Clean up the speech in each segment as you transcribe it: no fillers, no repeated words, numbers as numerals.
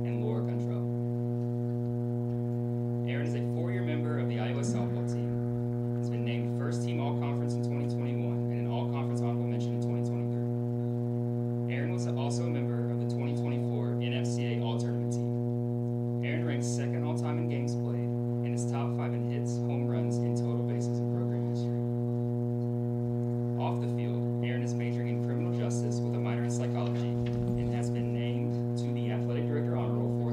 and Laura Guntrell. Aaron is a four-year member of the Iowa softball team. Has been named first team all-conference in 2021 and an all-conference honorable mention in 2023. Aaron was also a member of the 2024 NFCA all-tournament team. Aaron ranks second all-time in games played and is top 5 in hits, home runs, and total bases in program history. Off the field, Aaron is majoring in criminal justice with a minor in psychology and has been named to the athletic director honor roll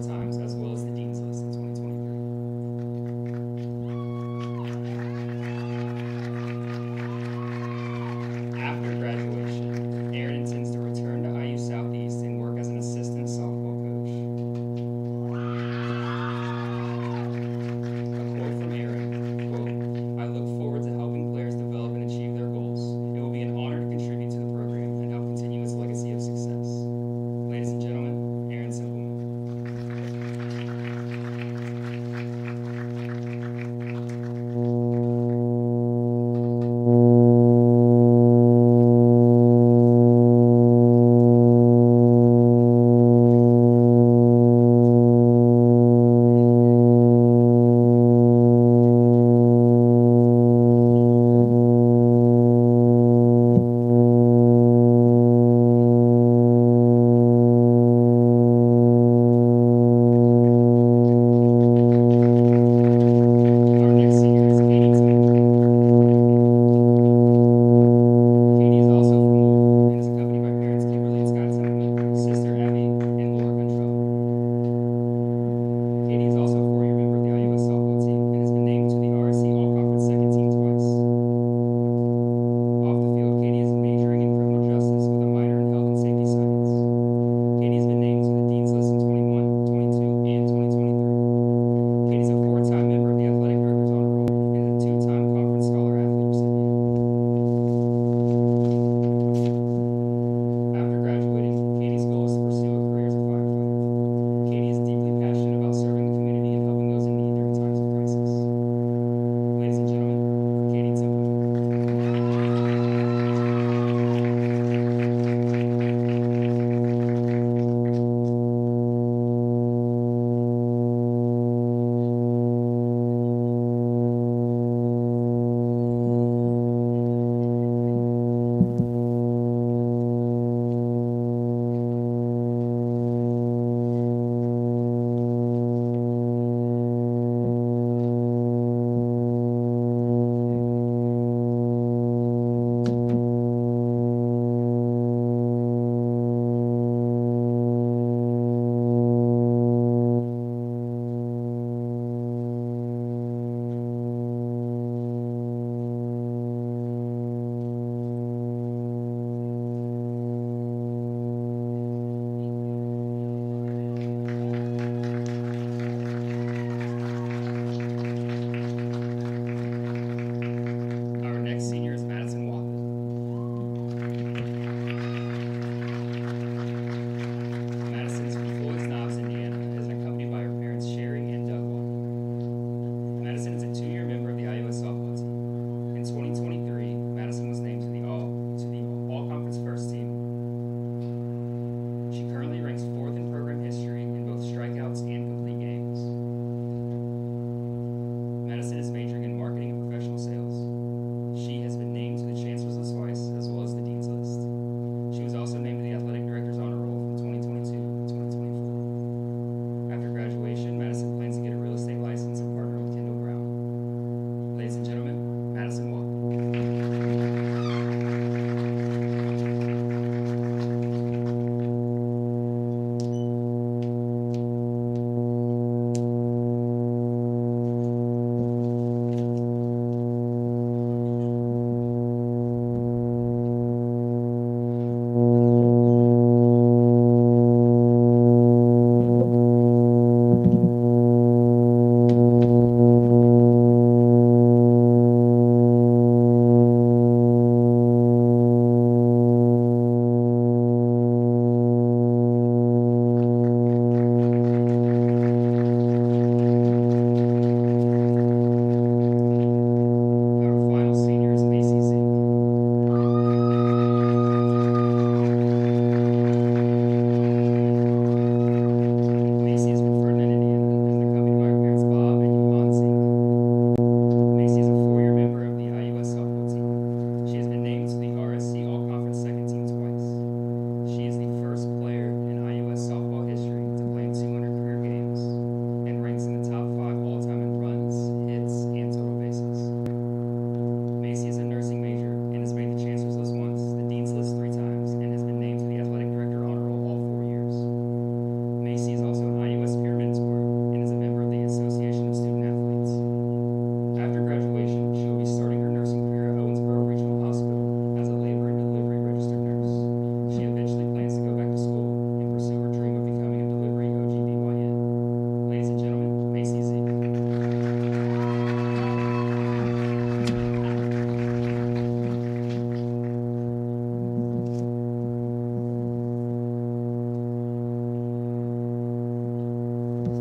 Now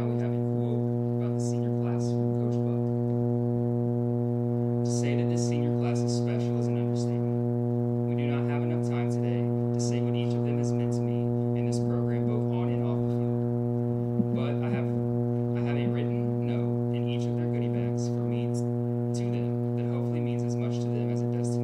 we have a quote about the senior class from Coach Buck. To say that this senior class is special is an understatement. We do not have enough time today to say what each of them has meant to me in this program, both on and off the field. But I have a written note in each of their goodie bags from me to them that hopefully means as much to them as it does to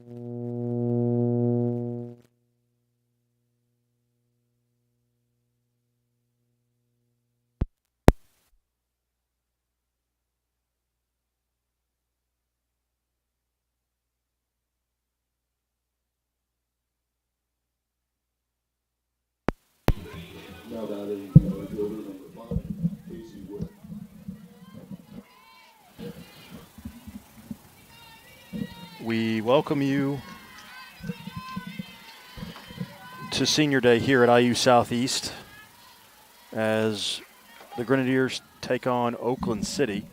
Now batting fielder number 5, Casey Wood. We welcome you to Senior Day here at IU Southeast as the Grenadiers take on Oakland City.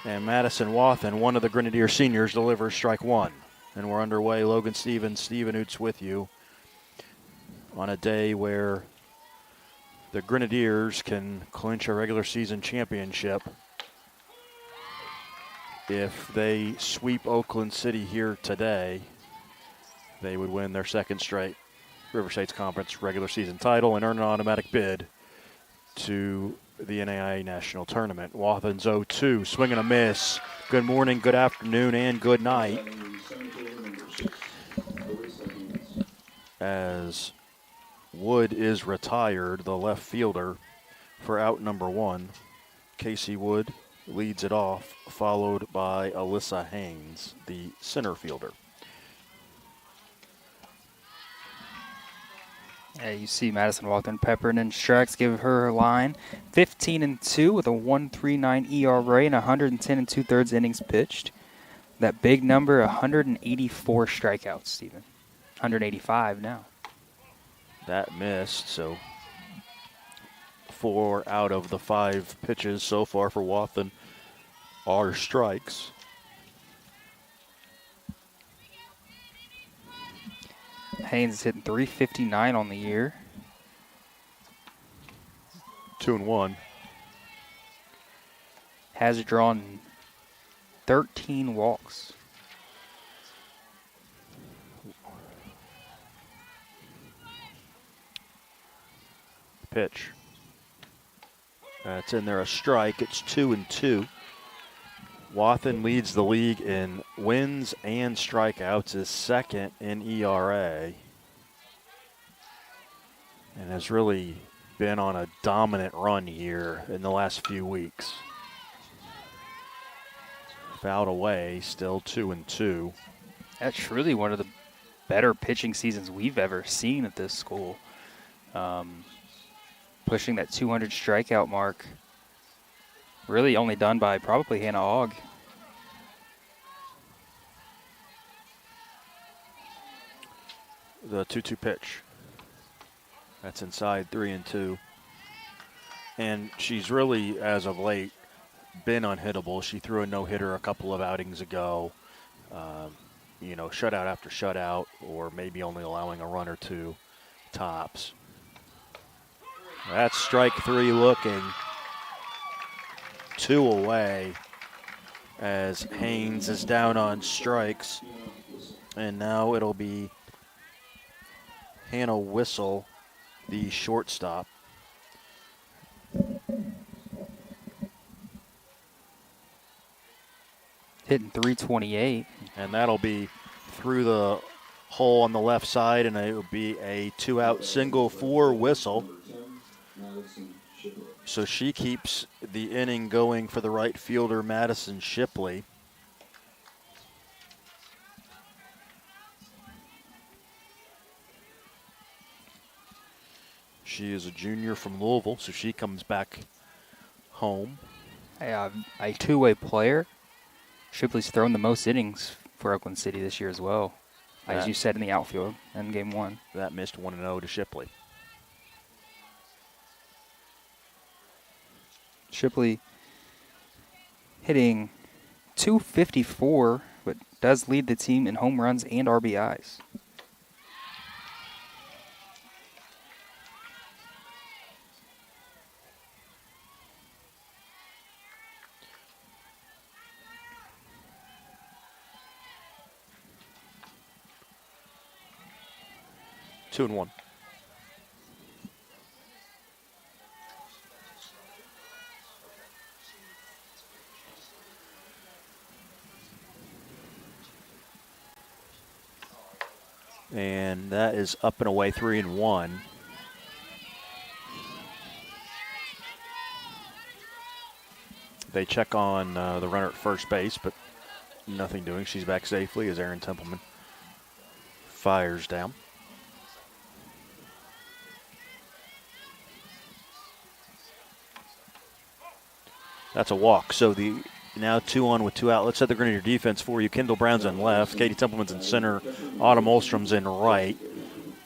And Madison Wathen, one of the Grenadier seniors, delivers strike one. And we're underway. Logan Stevens, Steven Oots with you on a day where the Grenadiers can clinch a regular season championship if they sweep Oakland City here today. They would win their second straight River States Conference regular season title and earn an automatic bid to the NAIA National Tournament. Wathen's 0-2, swing and a miss. Good morning, good afternoon, and good night. As Wood is retired, the left fielder, for out number one. Casey Wood leads it off, followed by Alyssa Haynes, the center fielder. Yeah, you see Madison Wathen peppering in strikes, give her a line. 15-2 with a 1.39 ERA and 110 2/3 innings pitched. That big number, 184 strikeouts, Stephen. 185 now. That missed, so 4 out of the 5 pitches so far for Wathen are strikes. Haynes is hitting .359 on the year. 2-1. Has drawn 13 walks. Pitch. That's in there, a strike. It's 2-2. Wathen leads the league in wins and strikeouts, is second in ERA, and has really been on a dominant run here in the last few weeks. Fouled away, still 2-2. That's really one of the better pitching seasons we've ever seen at this school. Pushing that 200 strikeout mark. Really only done by probably Hannah Ogg. The 2-2 pitch. That's inside, 3-2. And she's really, as of late, been unhittable. She threw a no-hitter a couple of outings ago. Shutout after shutout, or maybe only allowing a run or two tops. That's strike 3 looking. 2 away as Haynes is down on strikes. And now it'll be Hannah Whistle, the shortstop. Hitting .328. And that'll be through the hole on the left side, and it will be a 2-out single for Whistle. So she keeps the inning going for the right fielder, Madison Shipley. She is a junior from Louisville, so she comes back home. A two-way player. Shipley's thrown the most innings for Oakland City this year as well, as you said in the outfield in Game 1. That missed 1-0 to Shipley. Shipley hitting .254, but does lead the team in home runs and RBIs. Two and one. And that is up and away, 3-1. They check on the runner at first base, but nothing doing. She's back safely as Aaron Templeman fires down. That's a walk. So the now 2 on with 2 out. Let's set the Grenadier defense for you. Kendall Brown's in left. Katie Templeman's in center. Autumn Olstrom's in right.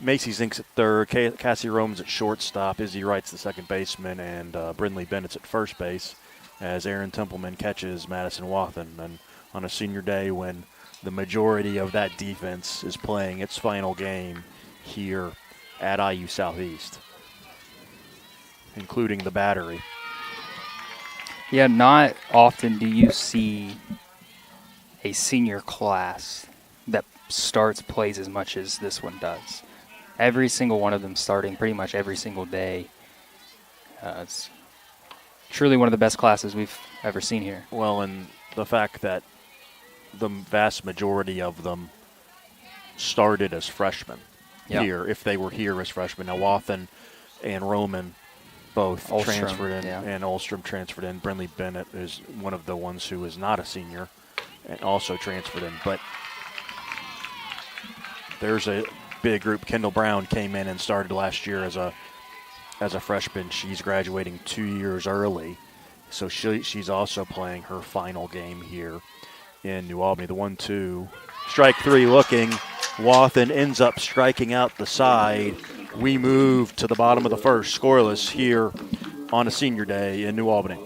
Macy Zink's at third. Cassie Roman's at shortstop. Izzy Wright's the second baseman. And Brindley Bennett's at first base as Aaron Templeman catches Madison Wathen. And on a senior day when the majority of that defense is playing its final game here at IU Southeast, including the battery. Yeah, not often do you see a senior class that plays as much as this one does. Every single one of them starting pretty much every single day. It's truly one of the best classes we've ever seen here. Well, and the fact that the vast majority of them started as freshmen here, if they were here as freshmen. Now, Wathen and Roman both transferred in, and Olstrom transferred in. Brindley Bennett is one of the ones who is not a senior and also transferred in. But there's a big group. Kendall Brown came in and started last year as a freshman. She's graduating 2 years early, so she's also playing her final game here in New Albany. The 1-2, strike 3 looking. Wathen ends up striking out the side. We move to the bottom of the first, scoreless here on a senior day in New Albany.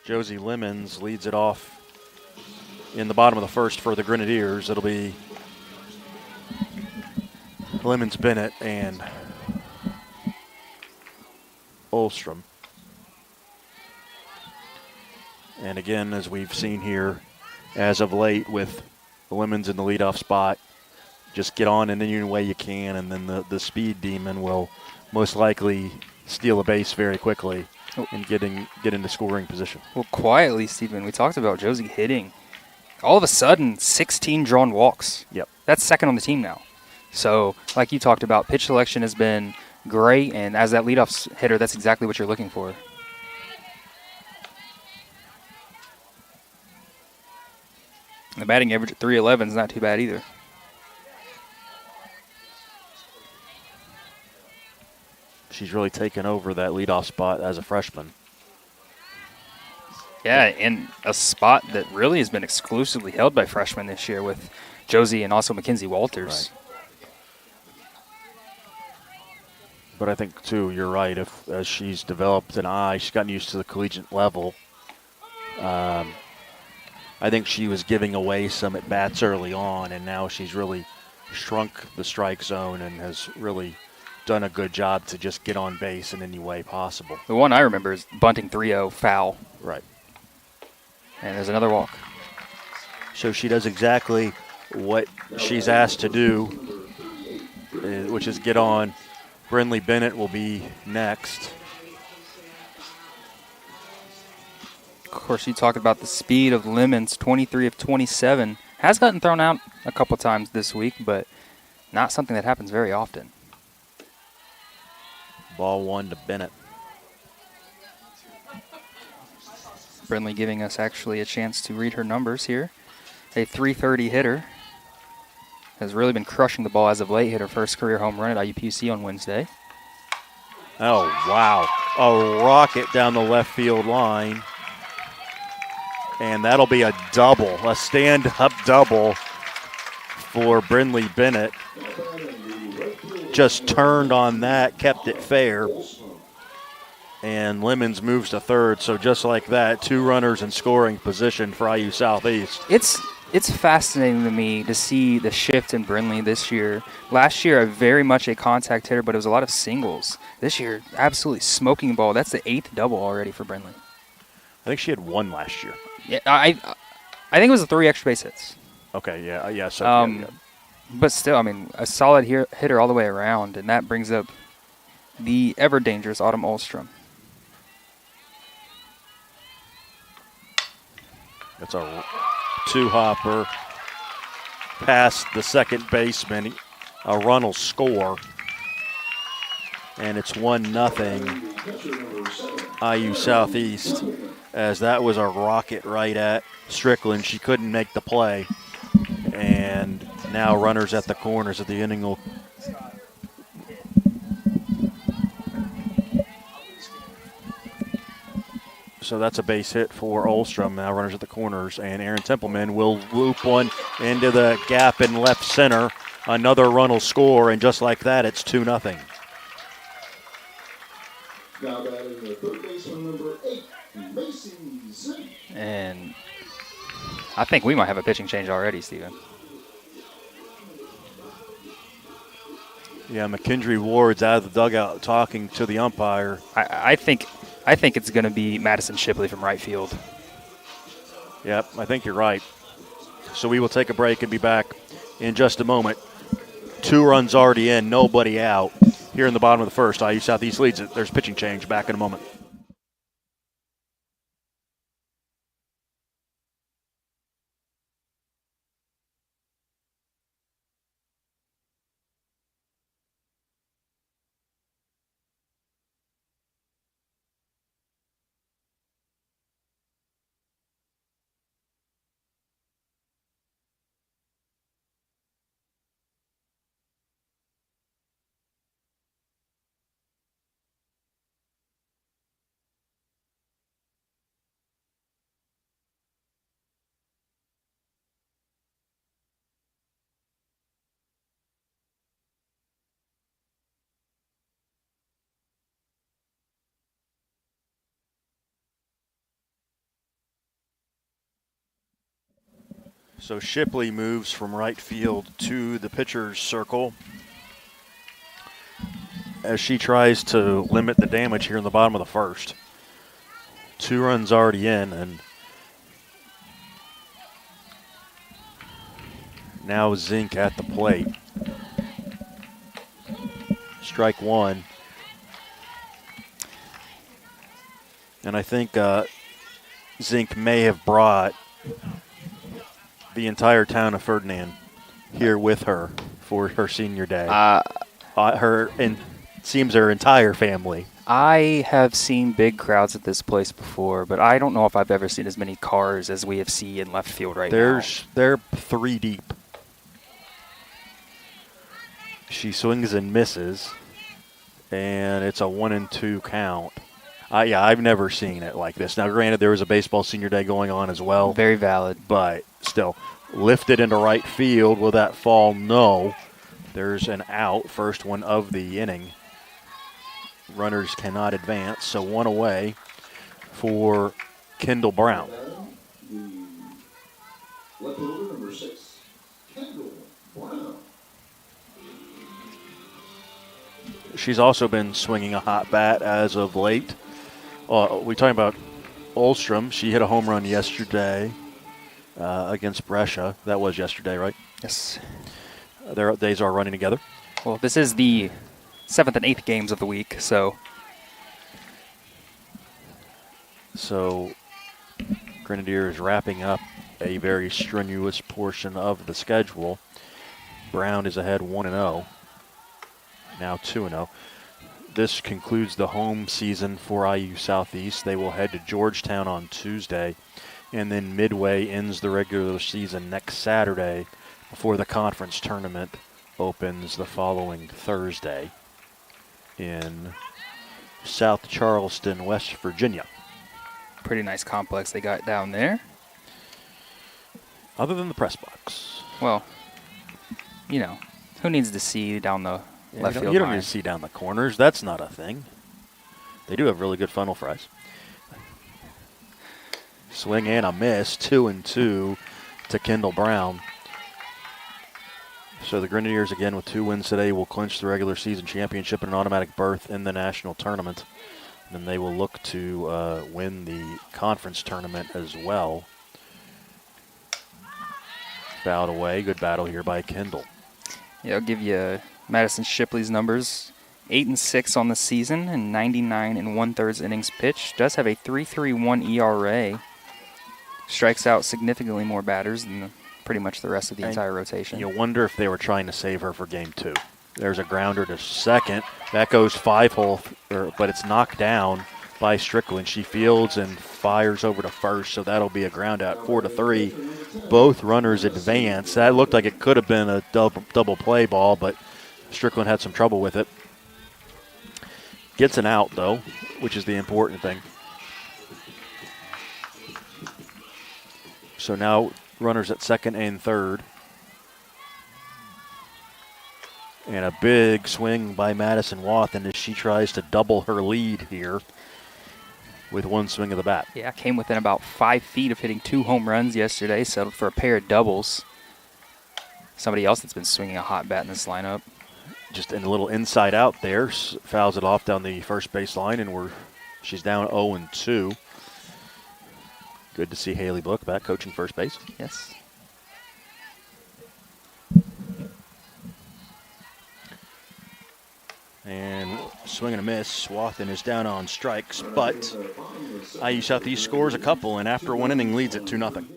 Josie Lemons leads it off in the bottom of the first for the Grenadiers. It'll be Lemons, Bennett, and Olstrom. And again, as we've seen here, as of late with Lemons in the leadoff spot, just get on in any way you can, and then the speed demon will most likely steal a base very quickly and get into scoring position. Well, quietly, Stephen, we talked about Josie hitting. All of a sudden, 16 drawn walks. Yep. That's second on the team now. So, like you talked about, pitch selection has been great, and as that leadoff hitter, that's exactly what you're looking for. The batting average at 311 is not too bad either. She's really taken over that leadoff spot as a freshman. Yeah, in a spot that really has been exclusively held by freshmen this year with Josie and also Mackenzie Walters. Right. But I think, too, you're right. As she's developed an eye, she's gotten used to the collegiate level. I think she was giving away some at-bats early on, and now she's really shrunk the strike zone and has really done a good job to just get on base in any way possible. The one I remember is bunting 3-0 foul. Right. And there's another walk. So she does exactly what she's asked to do, which is get on. Brindley Bennett will be next. Of course, you talked about the speed of Lemons, 23 of 27. Has gotten thrown out a couple times this week, but not something that happens very often. Ball 1 to Bennett. Brindley giving us actually a chance to read her numbers here. A .330 hitter. Has really been crushing the ball as of late. Hit her first career home run at IUPUC on Wednesday. Oh, wow. A rocket down the left field line. And that'll be a double, a stand-up double for Brindley Bennett. Just turned on that, kept it fair. And Lemons moves to third. So just like that, 2 runners in scoring position for IU Southeast. It's fascinating to me to see the shift in Brindley this year. Last year, very much a contact hitter, but it was a lot of singles. This year, absolutely smoking the ball. That's the 8th double already for Brindley. I think she had 1 last year. Yeah, I think it was 3 extra base hits. Okay, yeah. So, yeah. But still, I mean, a solid hitter all the way around, and that brings up the ever-dangerous Autumn Olstrom. That's a 2-hopper past the second baseman. A run will score. And it's 1-0 IU Southeast, as that was a rocket right at Strickland. She couldn't make the play. And now runners at the corners of the inning will. So that's a base hit for Olstrom. Now runners at the corners, and Aaron Templeman will loop one into the gap in left center. Another run will score, and just like that, it's 2-0. Now batting the third baseman, number 8, Macy Zink. And I think we might have a pitching change already, Steven. Yeah, McKendry Ward's out of the dugout talking to the umpire. I think it's going to be Madison Shipley from right field. Yep, I think you're right. So we will take a break and be back in just a moment. 2 runs already in, nobody out. Here in the bottom of the first, IU Southeast leads it. There's pitching change. Back in a moment. So Shipley moves from right field to the pitcher's circle as she tries to limit the damage here in the bottom of the first. 2 runs already in, and now Zink at the plate. Strike 1. And I think Zink may have brought the entire town of Ferdinand here with her for her senior day. Seems her entire family. I have seen big crowds at this place before, but I don't know if I've ever seen as many cars as we have seen in left field right now. They're 3 deep. She swings and misses, and it's a 1-2 count. I've never seen it like this. Now, granted, there was a baseball senior day going on as well. Very valid. But still, lifted into right field. Will that fall? No. There's an out, first one of the inning. Runners cannot advance, so 1 away for Kendall Brown. Left fielder, number 6, Kendall Brown. She's also been swinging a hot bat as of late. We're talking about Olstrom. She hit a home run yesterday. against Brescia. That was yesterday, right? Yes. Their days are running together. Well, this is the 7th and 8th games of the week, so Grenadiers wrapping up a very strenuous portion of the schedule. Brown is ahead 1-0, now 2-0. This concludes the home season for IU Southeast. They will head to Georgetown on Tuesday, and then Midway ends the regular season next Saturday before the conference tournament opens the following Thursday in South Charleston, West Virginia. pretty nice complex they got down there. Other than the press box. Well, you know, who needs to see down the left field You don't line? need to see down the corners. That's not a thing. They do have really good funnel fries. Swing and a miss, 2-2 to Kendall Brown. So the Grenadiers, again, with 2 wins today, will clinch the regular season championship and an automatic berth in the national tournament. Then they will look to win the conference tournament as well. Fouled away. Good battle here by Kendall. Yeah, I'll give you Madison Shipley's numbers. 8-6 on the season and 99 1/3 innings pitched. Does have a 3.31 ERA. Strikes out significantly more batters than pretty much the rest of the entire rotation. You wonder if they were trying to save her for game 2. There's a grounder to second. That goes 5-hole, but it's knocked down by Strickland. She fields and fires over to first, so that'll be a ground out, 4-3. Both runners advance. That looked like it could have been a double play ball, but Strickland had some trouble with it. Gets an out, though, which is the important thing. So now runners at second and third. And a big swing by Madison Wathen as she tries to double her lead here with one swing of the bat. Yeah, came within about 5 feet of hitting 2 home runs yesterday, settled for a pair of doubles. Somebody else that's been swinging a hot bat in this lineup. Just in a little inside out there, fouls it off down the first base line, and she's down 0-2. Good to see Haley Book back coaching first base. Yes. And swing and a miss. Wathen is down on strikes, but IU Southeast scores a couple, and after 1 inning leads it 2-0.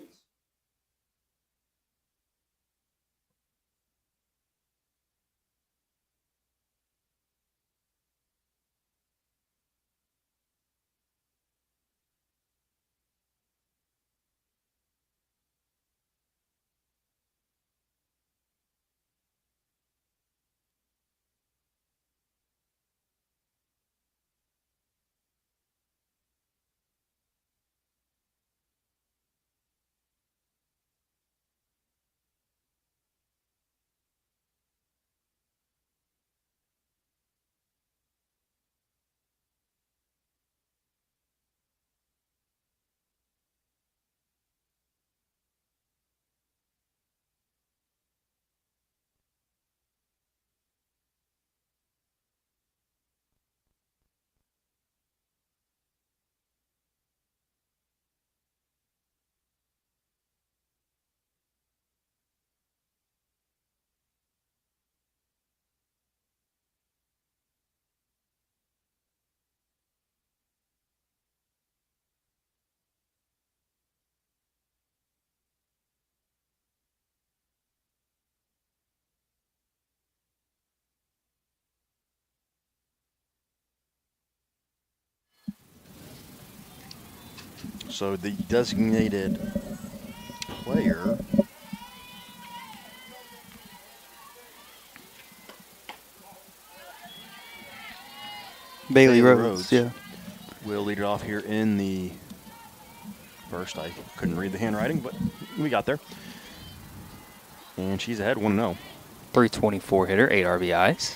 So the designated player Bailey Rhodes, yeah. will lead it off here in the first. I couldn't read the handwriting, but we got there. And she's ahead 1-0. 324 hitter, 8 RBIs.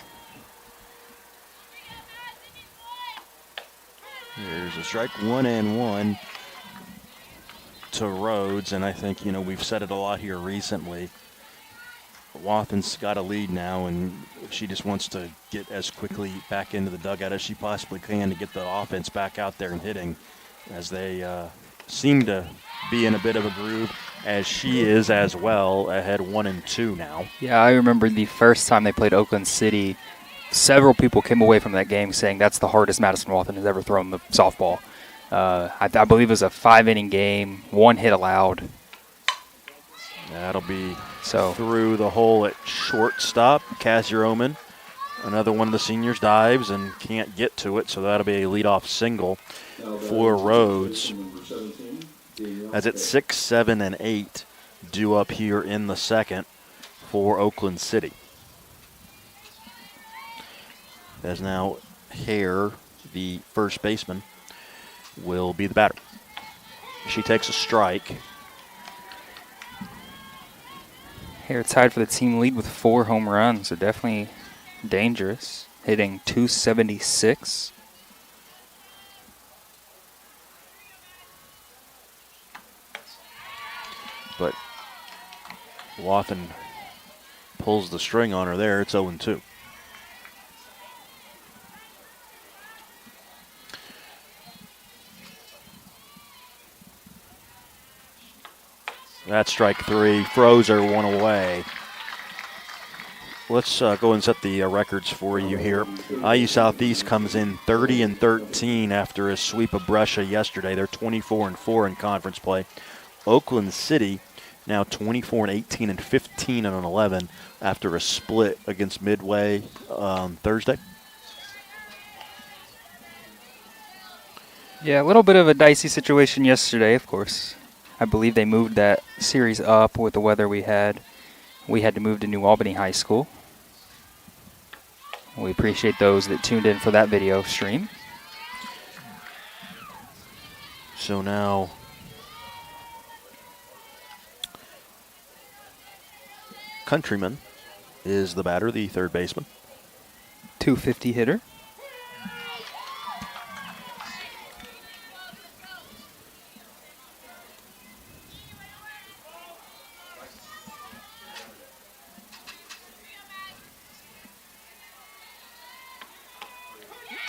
There's a strike, 1-1 to Rhodes, and I think, we've said it a lot here recently. Wathen's got a lead now, and she just wants to get as quickly back into the dugout as she possibly can to get the offense back out there and hitting, as they seem to be in a bit of a groove. as she is as well, ahead 1-2 now. Yeah, I remember the first time they played Oakland City, several people came away from that game saying that's the hardest Madison Walton has ever thrown the softball. I believe it was a 5-inning game, 1 hit allowed. That'll be through the hole at shortstop. Cassie Roman, another one of the seniors, dives and can't get to it, so that'll be a leadoff single for Rhodes. As it's 6, 7, and 8 due up here in the second for Oakland City. As now Hare, the first baseman, will be the batter. She takes a strike. Hare tied for the team lead with 4 home runs, so definitely dangerous, hitting .276. But Wathen pulls the string on her there. It's 0-2. That's strike 3. Froze her one away. Let's go and set the records for you here. IU Southeast comes in 30-13 after a sweep of Brescia yesterday. They're 24-4 in conference play. Oakland City now 24-18 and 15-11 after a split against Midway on Thursday. Yeah, a little bit of a dicey situation yesterday, of course. I believe they moved that series up with the weather we had. We had to move to New Albany High School. We appreciate those that tuned in for that video stream. So now Countryman is the batter, the third baseman. .250 hitter.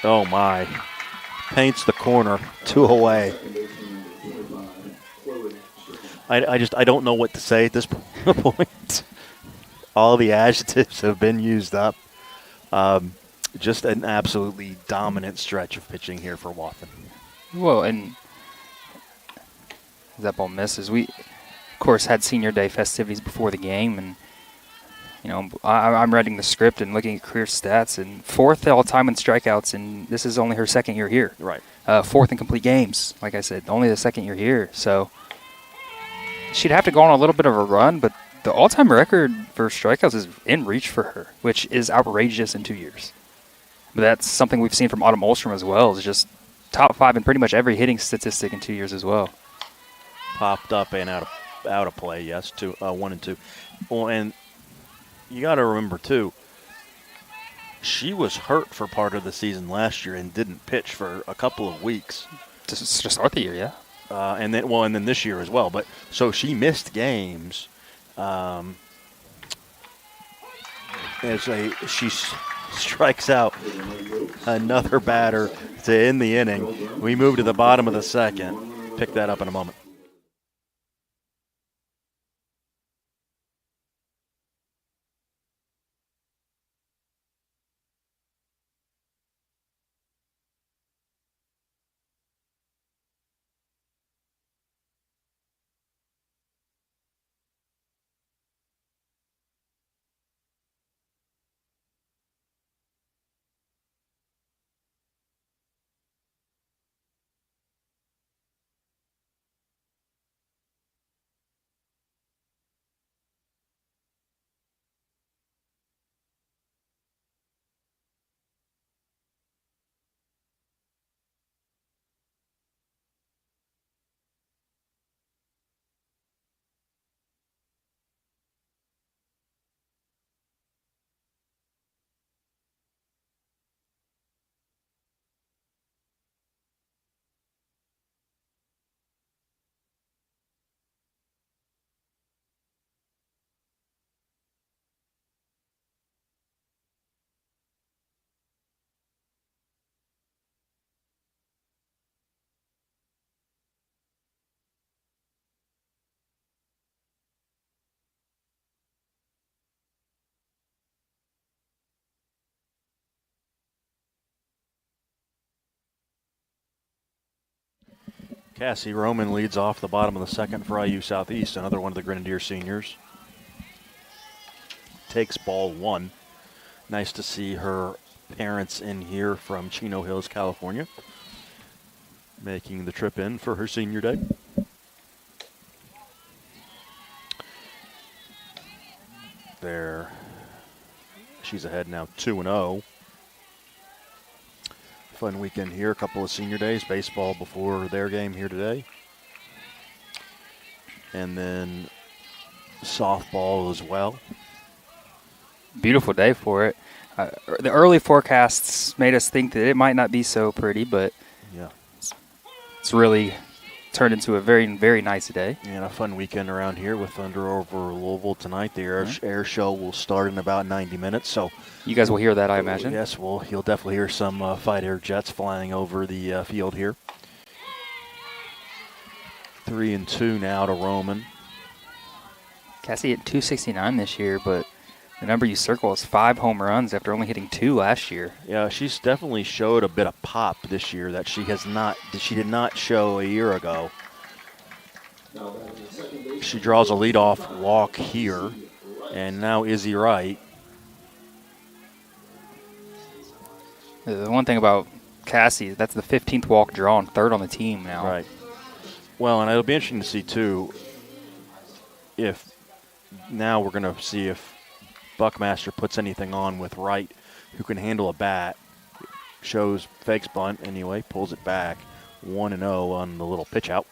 Oh my. Paints the corner, 2 away. I don't know what to say at this point. All the adjectives have been used up. Just an absolutely dominant stretch of pitching here for Wathen. Well, and that ball misses. We, of course, had senior day festivities before the game, and you know, I'm writing the script and looking at career stats, and 4th all-time in strikeouts, and this is only her 2nd year here. Right. 4th in complete games, like I said, only the 2nd year here. So she'd have to go on a little bit of a run, but the all-time record for strikeouts is in reach for her, which is outrageous in 2 years. But that's something we've seen from Autumn Olstrom as well, is just top 5 in pretty much every hitting statistic in 2 years as well. Popped up and out of play, yes, 1 and 2. Well, and you got to remember, too, she was hurt for part of the season last year and didn't pitch for a couple of weeks. Just to start the year, yeah. And then this year as well. But so she missed games. She strikes out another batter to end the inning. We move to the bottom of the second. Pick that up in a moment. Cassie Roman leads off the bottom of the second for IU Southeast, another one of the Grenadier seniors. Takes ball 1. Nice to see her parents in here from Chino Hills, California, making the trip in for her senior day. There, she's ahead now 2-0. Fun weekend here, a couple of senior days, baseball before their game here today. And then softball as well. Beautiful day for it. The early forecasts made us think that it might not be so pretty, but Yeah. it's really turned into a very, very nice day. And a fun weekend around here with Thunder over Louisville tonight. The air show will start in about 90 minutes. So You guys will hear that, I imagine. yes, well, you'll definitely hear some fight air jets flying over the field here. 3-2 now to Roman. Cassie hit 269 this year, but the number you circle is 5 home runs after only hitting 2 last year. Yeah, she's definitely showed a bit of pop this year that she did not show a year ago. She draws a leadoff walk here, and now Izzy Wright. The one thing about Cassie, that's the 15th walk drawn, 3rd on the team now. Right. Well, and it'll be interesting to see, too, if now we're going to see if Buckmaster puts anything on with Wright, who can handle a bat. Shows fakes bunt anyway, pulls it back. 1-0 on the little pitch out.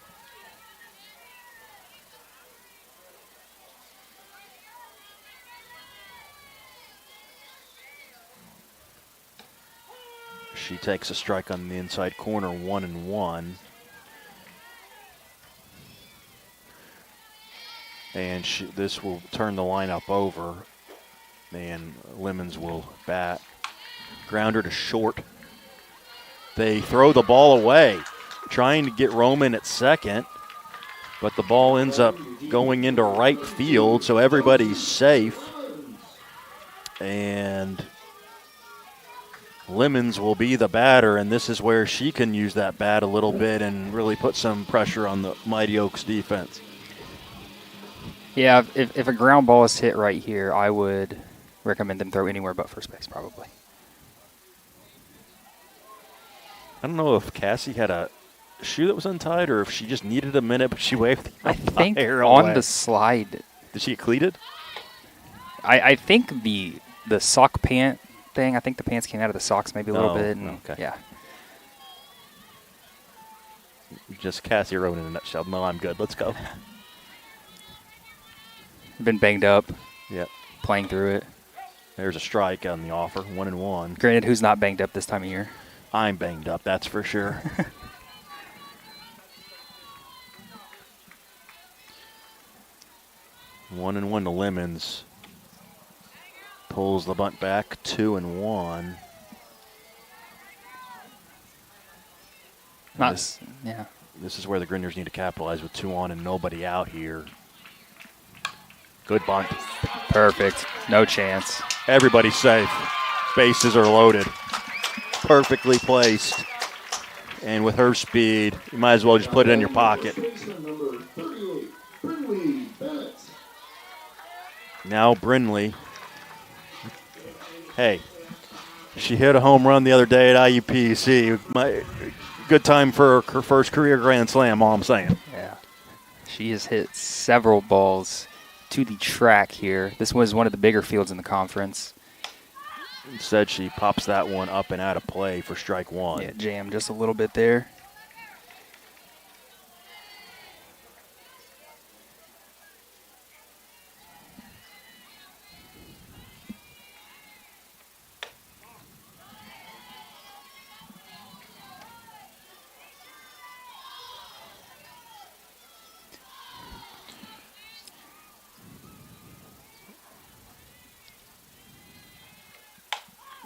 She takes a strike on the inside corner, 1-1. And this will turn the lineup over. And Lemons will bat. Grounder to short. They throw the ball away, trying to get Roman at second. But the ball ends up going into right field, so everybody's safe. And Lemons will be the batter, and this is where she can use that bat a little bit and really put some pressure on the Mighty Oaks defense. Yeah, if a ground ball is hit right here, I would recommend them throw anywhere but first base, probably. I don't know if Cassie had a shoe that was untied or if she just needed a minute, but she waved the I think umpire on away. the slide, Did she get cleated? I think the sock pant thing, I think the pants came out of the socks maybe a little Oh, bit. And okay. Yeah. Just Cassie Rowan in a nutshell. No, I'm good. Let's go. Been banged up, Yep. playing through it. There's a strike on the offer, 1-1. Granted, who's not banged up this time of year? I'm banged up, that's for sure. 1-1 to Lemons. Pulls the bunt back, 2-1. Yeah. This is where the Grinders need to capitalize with 2 on and nobody out here. Good bunt. Perfect. No chance. Everybody's safe. Bases are loaded. Perfectly placed. And with her speed, you might as well just put it in your pocket. Now Brinley. Hey, she hit a home run the other day at IUPC. Good time for her first career Grand Slam, all I'm saying. Yeah. She has hit several balls to the track here. This was one of the bigger fields in the conference. Instead, she pops that one up and out of play for strike 1. Yeah, jammed just a little bit there.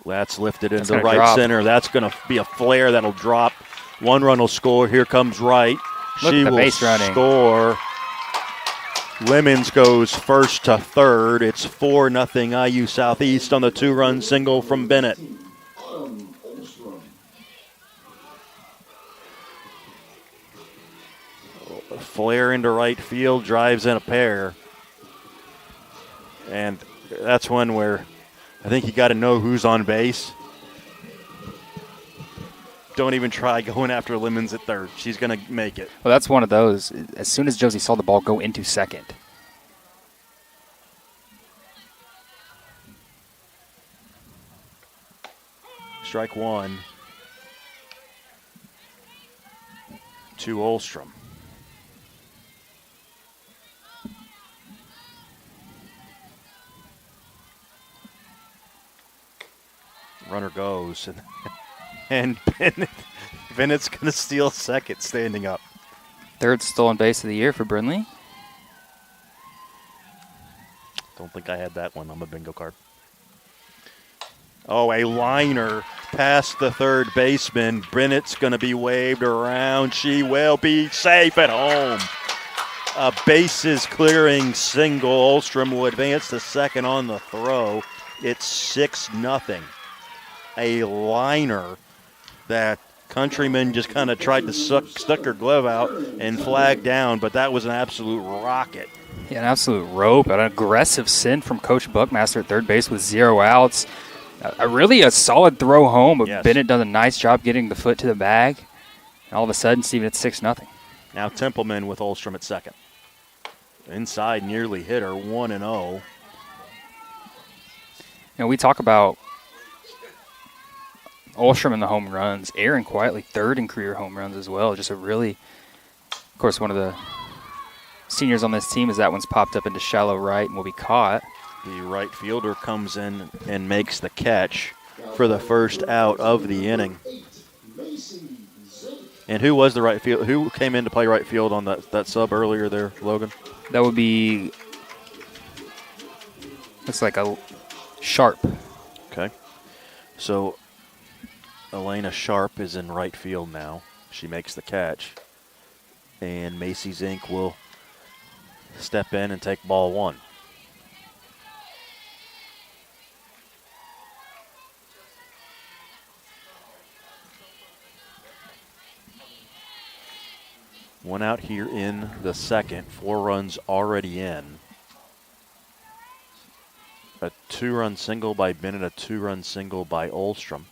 That's lifted into gonna right drop. center. That's going to be a flare that'll drop. One run will score. Here comes Wright. Look She at the will base running. score. Lemons goes first to third. It's 4-0 IU Southeast on the 2-run single from Bennett. flare into right field, drives in a pair. And that's one where I think you got to know who's on base. Don't even try going after Lemons at third. She's going to make it. Well, that's one of those. As soon as Josie saw the ball go into second, Strike one to Olstrom. Runner goes, and Bennett's going to steal second standing up. third stolen base of the year for Brindley. Don't think I had that one on the bingo card. Oh, a liner past the third baseman. Bennett's going to be waved around. She will be safe at home. A bases clearing single. Olstrom will advance to second on the throw. It's 6-0. A liner that Countryman just kind of tried to stuck her glove out and flagged down, but that was an absolute rocket. Yeah, an absolute rope. An aggressive send from Coach Buckmaster at third base with 0 outs. Really a solid throw home, but Yes. Bennett does a nice job getting the foot to the bag. And all of a sudden, Steven, it's 6-0. Now Templeman with Olstrom at second. Inside nearly hit her, 1-0. We talk about Olstrom in the home runs. Aaron quietly third in career home runs as well. Just a really, of course, one of the seniors on this team is that one's popped up into shallow right and will be caught. The right fielder comes in and makes the catch for the first out of the inning. And who was the right field? Who came in to play right field on that sub earlier there, Logan? That would be, looks like a Sharp. Okay. So Elena Sharp is in right field now. She makes the catch. And Macy Zink will step in and take ball one. One out here in the second. 4 runs already in. A 2-run single by Bennett, a 2-run single by Olstrom.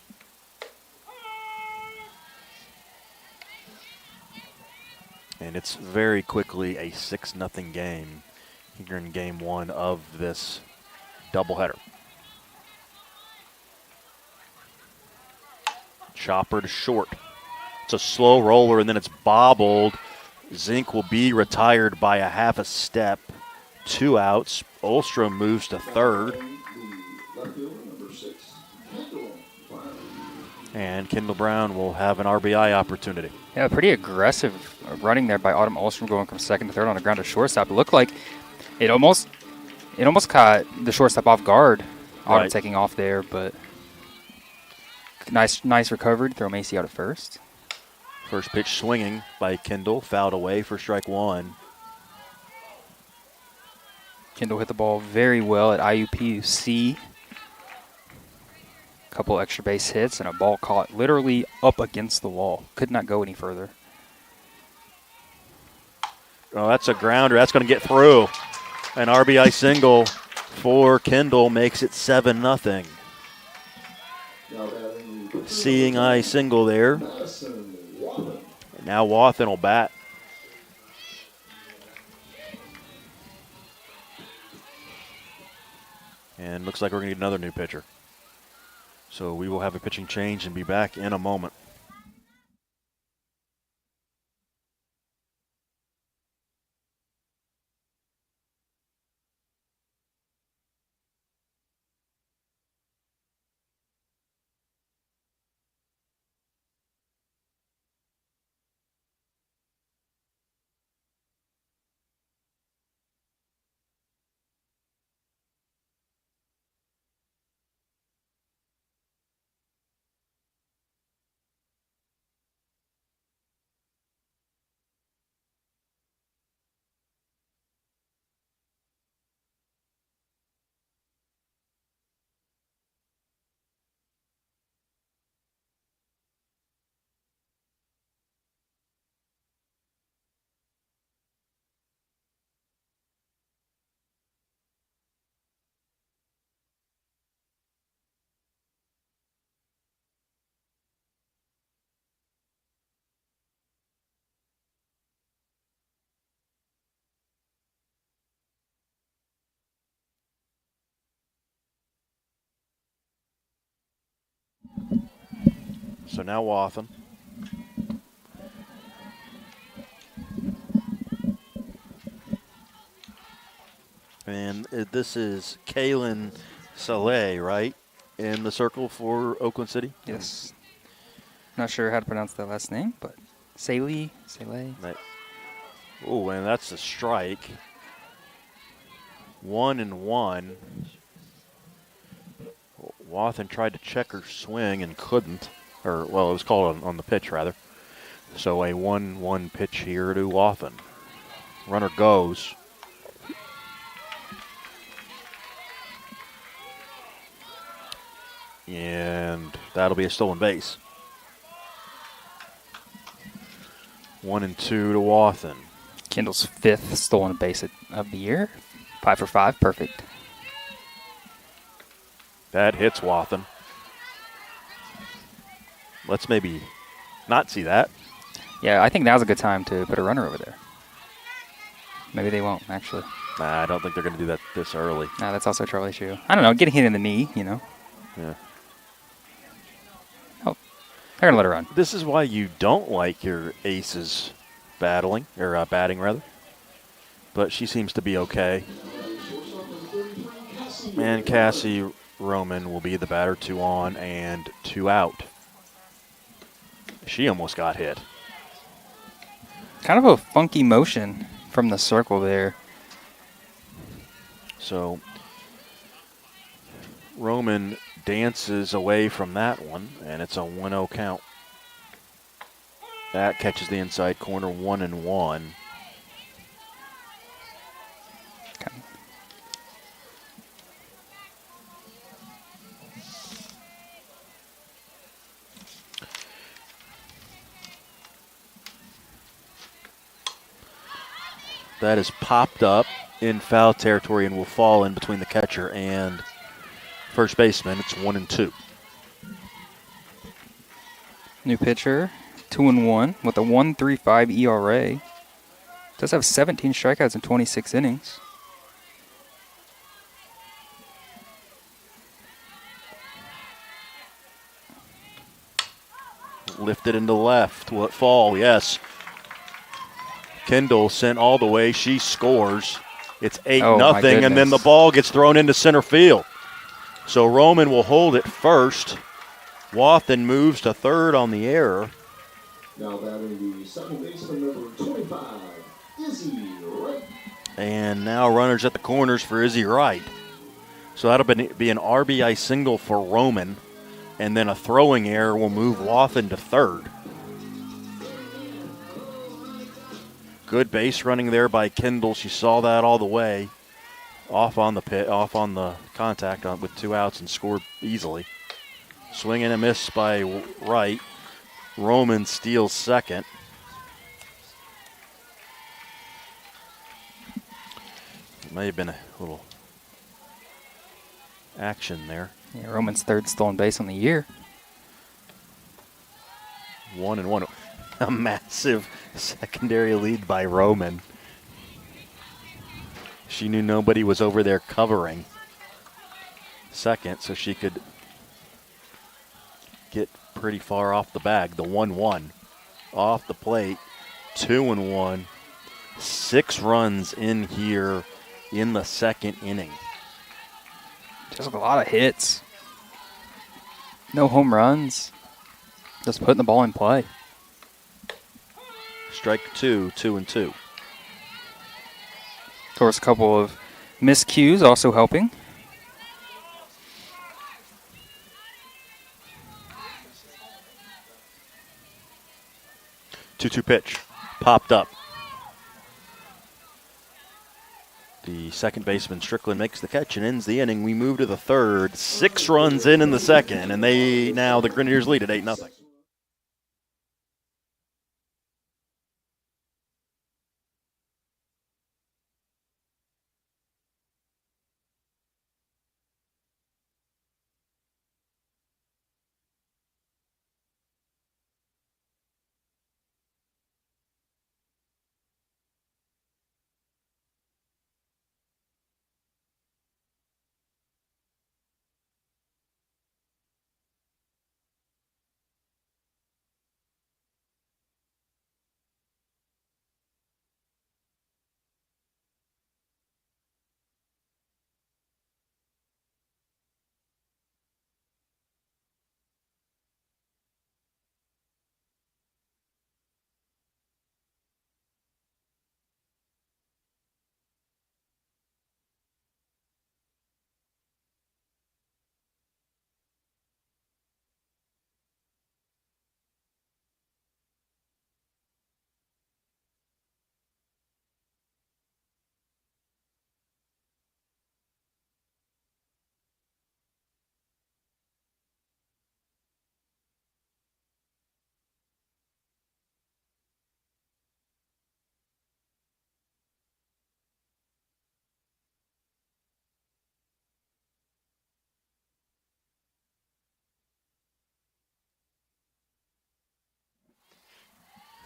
And it's very quickly a 6-0 game here in game one of this doubleheader. Chopper to short. It's a slow roller, and then it's bobbled. Zink will be retired by a half a step. 2 outs. Olstrom moves to third. And Kendall Brown will have an RBI opportunity. Yeah, pretty aggressive running there by Autumn Olstrom going from second to third on a ground to shortstop. It looked like it almost caught the shortstop off guard. Autumn Right. taking off there, but nice recovery to throw Macy out at first. First pitch swinging by Kendall, fouled away for strike one. Kendall hit the ball very well at IUPUC. Couple extra base hits and a ball caught literally up against the wall. Could not go any further. Oh, that's a grounder. That's going to get through. An RBI single for Kendall makes it 7-0. Seeing eye single there. And now Wathen will bat. And looks like we're going to get another new pitcher. So we will have a pitching change and be back in a moment. So now Wathen. And this is Kaylin Saleh, right? In the circle for Oakland City? Yes. Not sure how to pronounce that last name, but Saleh. Oh, and that's a strike. 1-1. Wathen tried to check her swing and couldn't. Or, well, it was called on the pitch, rather. So a 1-1 pitch here to Wathen. Runner goes. And that'll be a stolen base. 1-2 to Wathen. Kendall's 5th stolen base of the year. 5 for 5, perfect. That hits Wathen. Let's maybe not see that. Yeah, I think now's a good time to put a runner over there. Maybe they won't, actually. Nah, I don't think they're going to do that this early. Nah, that's also a troll issue. I don't know, getting hit in the knee, you know. Yeah. Oh, they're going to let it run. This is why you don't like your aces batting, rather. But she seems to be okay. And Cassie Roman will be the batter, 2 on and 2 out. She almost got hit. Kind of a funky motion from the circle there. So Roman dances away from that one, and it's a 1-0 count. That catches the inside corner, 1-1. Okay. That is popped up in foul territory and will fall in between the catcher and first baseman. It's 1-2. New pitcher, 2-1 with a 1.35 ERA. Does have 17 strikeouts in 26 innings. Lifted into left. Will it fall? Yes. Kendall sent all the way. She scores. It's 8-0, and then the ball gets thrown into center field. So Roman will hold it first. Wathen moves to third on the error. Now batting the second baseman, number 25, Izzy Wright. And now runners at the corners for Izzy Wright. So that'll be an RBI single for Roman, and then a throwing error will move Wathen to third. Good base running there by Kendall. She saw that all the way, off on the contact with 2 outs, and scored easily. Swing and a miss by Wright. Roman steals second. May have been a little action there. Yeah, Roman's 3rd stolen base on the year. 1-1. A massive secondary lead by Roman. She knew nobody was over there covering second, so she could get pretty far off the bag. The 1-1 off the plate. 2-1. 6 runs in here in the second inning. Just a lot of hits. No home runs. Just putting the ball in play. Strike 2, 2-2. Of course, a couple of miscues also helping. Two pitch. Popped up. The second baseman, Strickland, makes the catch and ends the inning. We move to the third. 6 runs in the second, and the Grenadiers lead at 8-0.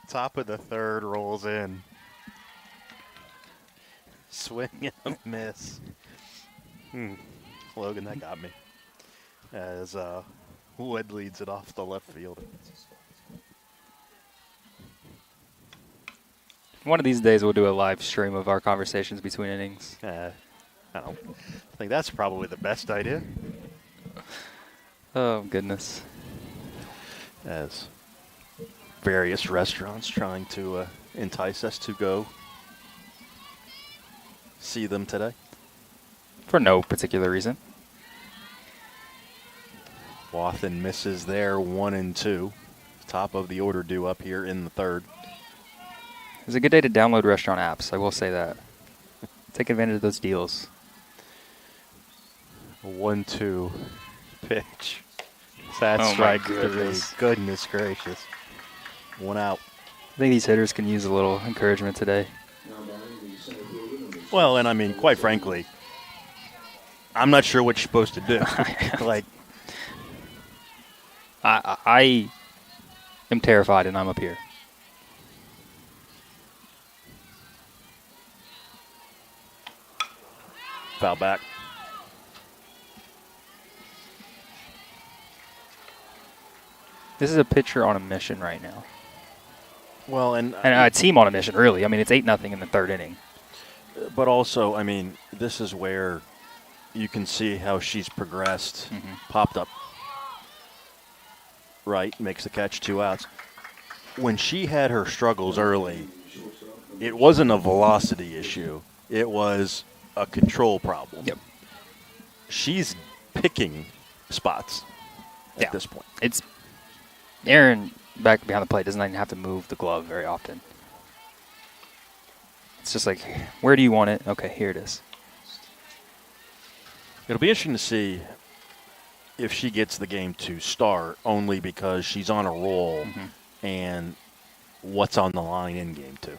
Top of the third rolls in. Swing and a miss. Logan, that got me. As Wood leads it off the left field. One of these days we'll do a live stream of our conversations between innings. I don't think that's probably the best idea. Oh, goodness. As various restaurants trying to entice us to go see them today. For no particular reason. Wathen misses there, 1-2. Top of the order due up here in the third. It's a good day to download restaurant apps, I will say that. Take advantage of those deals. 1-2 pitch. Sad Oh my strike goodness. 3. Goodness gracious. 1 out. I think these hitters can use a little encouragement today. Well, and I mean, quite frankly, I'm not sure what you're supposed to do. Like, I am terrified, and I'm up here. foul back. This is a pitcher on a mission right now. Well, and And a team on a mission, really. I mean, it's 8-0 in the third inning. but also, I mean, this is where you can see how she's progressed. Popped up right, makes the catch, 2 outs. When she had her struggles early, it wasn't a velocity issue. It was a control problem. Yep. She's picking spots at this point. It's Aaron back behind the plate doesn't even have to move the glove very often. It's just like, where do you want it? Okay, here it is. It'll be interesting to see if she gets the game to start, only because she's on a roll and what's on the line in game 2.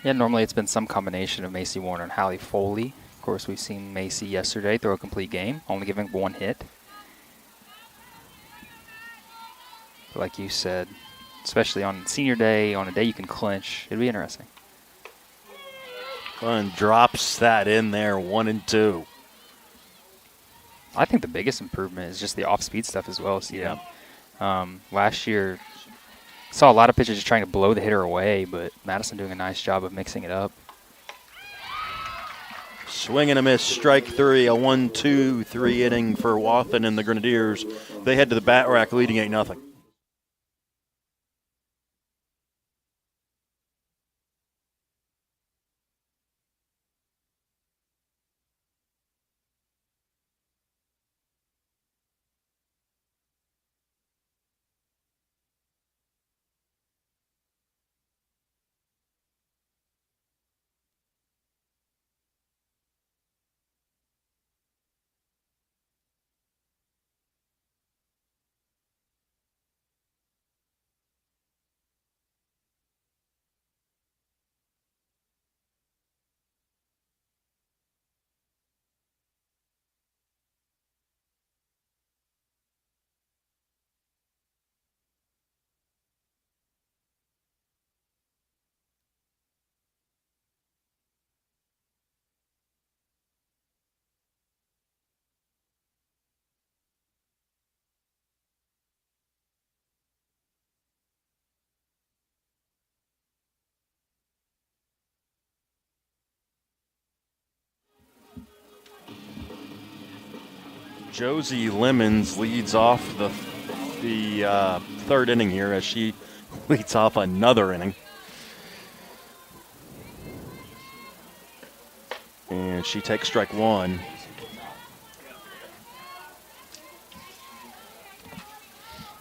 Yeah, normally it's been some combination of Macy Warner and Hallie Foley. Of course, we've seen Macy yesterday throw a complete game, only giving 1 hit. But like you said, especially on senior day, on a day you can clinch, it'd be interesting. And drops that in there, 1-2. I think the biggest improvement is just the off-speed stuff as well. So, last year, saw a lot of pitchers just trying to blow the hitter away, but Madison doing a nice job of mixing it up. Swing and a miss, strike 3, a 1-2-3 inning for Wathen and the Grenadiers. They head to the bat rack leading 8-0. Josie Lemons leads off the third inning here as she leads off another inning. And she takes strike 1.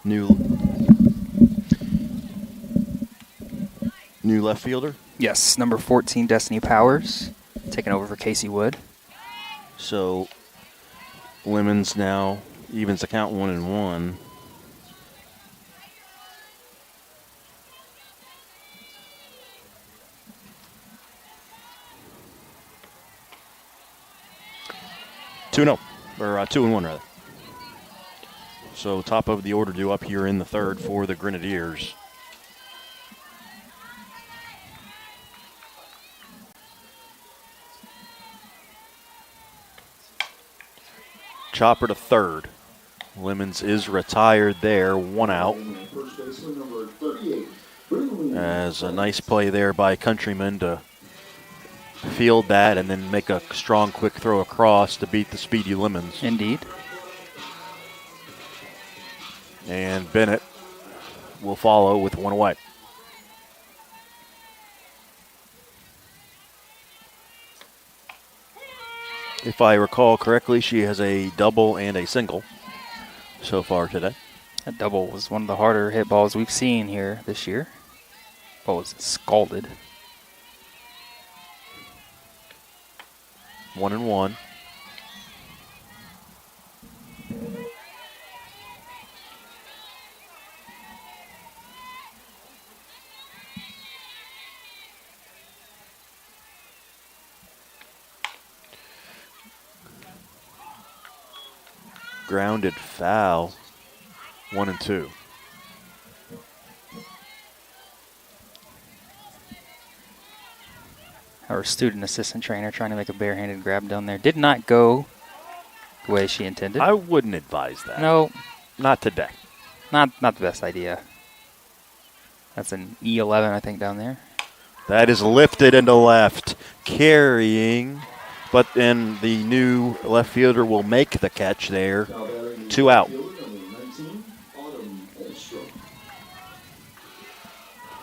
New left fielder. Yes, number 14, Destiny Powers, taking over for Casey Wood. So Lemons now evens the count 1-1. Or 2-1 rather. So top of the order due up here in the third for the Grenadiers. Chopper to third. Lemons is retired there, one out. First baseman number 38. As a nice play there by Countryman to field that and then make a strong, quick throw across to beat the speedy Lemons. Indeed. And Bennett will follow with one away. If I recall correctly, she has a double and a single so far today. That double was one of the harder hit balls we've seen here this year. Ball was scalded. 1-1. Grounded foul. 1-2. Our student assistant trainer trying to make a barehanded grab down there. Did not go the way she intended. I wouldn't advise that. No, Not today. not the best idea. That's an E11, I think, down there. That is lifted into left, carrying, but then the new left fielder will make the catch there. 2 out.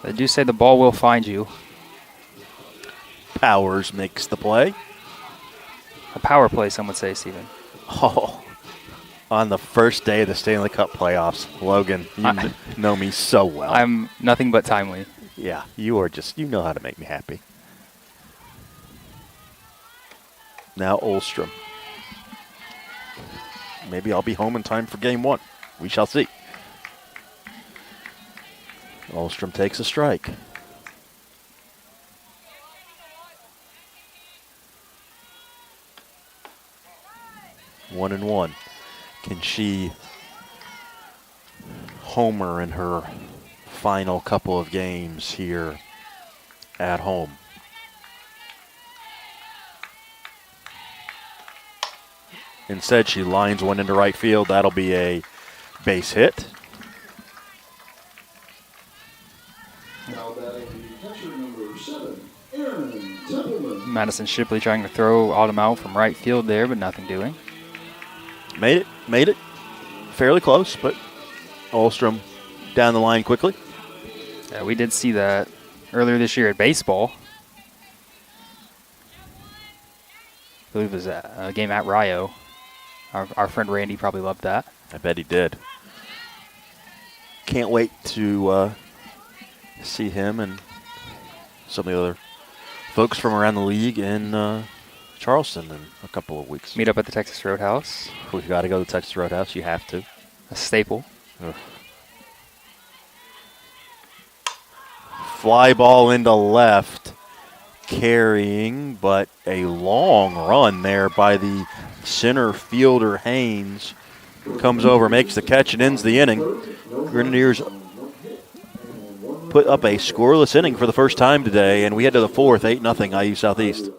They do say the ball will find you. Powers makes the play. A power play, some would say, Stephen. Oh, on the first day of the Stanley Cup playoffs, Logan, you know me so well. I'm nothing but timely. Yeah, you know how to make me happy. Now Olstrom. Maybe I'll be home in time for game 1. We shall see. Olstrom takes a strike. One and one. Can she homer in her final couple of games here at home? Instead, she lines one into right field. That'll be a base hit. Now batting the catcher number 7, Aaron Templeman. Madison Shipley trying to throw Autumn out from right field there, but nothing doing. Made it. Fairly close, but Olstrom down the line quickly. Yeah, we did see that earlier this year at baseball. I believe it was a game at Rio. Our friend Randy probably loved that. I bet he did. Can't wait to see him and some of the other folks from around the league in Charleston in a couple of weeks. Meet up at the Texas Roadhouse. We've got to go to the Texas Roadhouse. You have to. A staple. Ugh. Fly ball into left, carrying, but a long run there by the center fielder Haynes. Comes over, makes the catch, and ends the inning. Grenadiers put up a scoreless inning for the first time today, and we head to the fourth, 8-0 IU Southeast.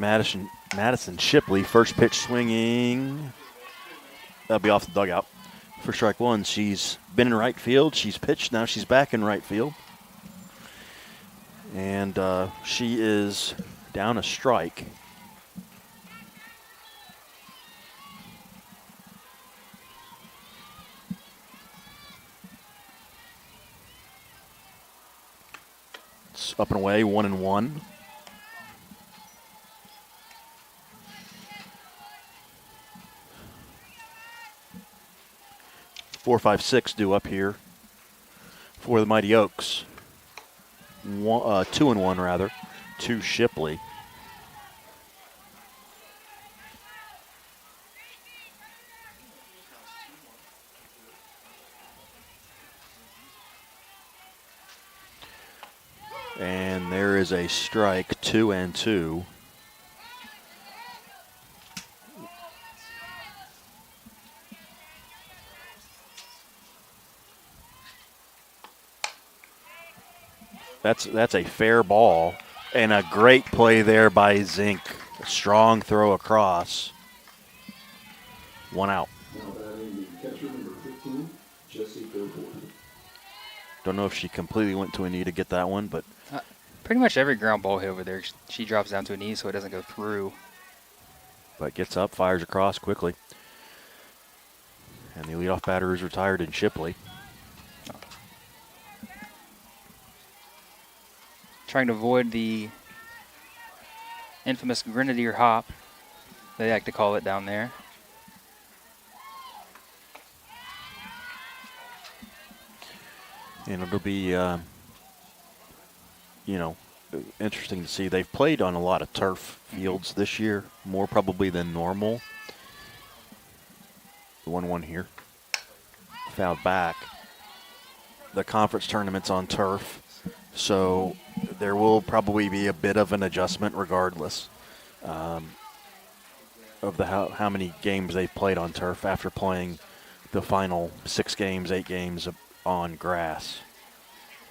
Madison Shipley, first pitch swinging. That'll be off the dugout for strike one. She's been in right field. She's pitched. Now she's back in right field. And she is down a strike. It's up and away, 1-1. Four, 5, 6 due up here for the Mighty Oaks. 2-1 rather, to Shipley. And there is a strike, 2-2. That's a fair ball and a great play there by Zink. A strong throw across. 1 out. Now batting the catcher, number 15, Jesse Fairport. Don't know if she completely went to a knee to get that one, but Pretty much every ground ball hit over there, she drops down to a knee so it doesn't go through. gets up, fires across quickly. And the leadoff batter is retired in Shipley. Trying to avoid the infamous grenadier hop, they like to call it down there. And it'll be, interesting to see. They've played on a lot of turf fields this year, more probably than normal. The 1-1 here. Fouled back. The conference tournament's on turf, so there will probably be a bit of an adjustment regardless of how many games they've played on turf after playing the final 6 games, 8 games on grass.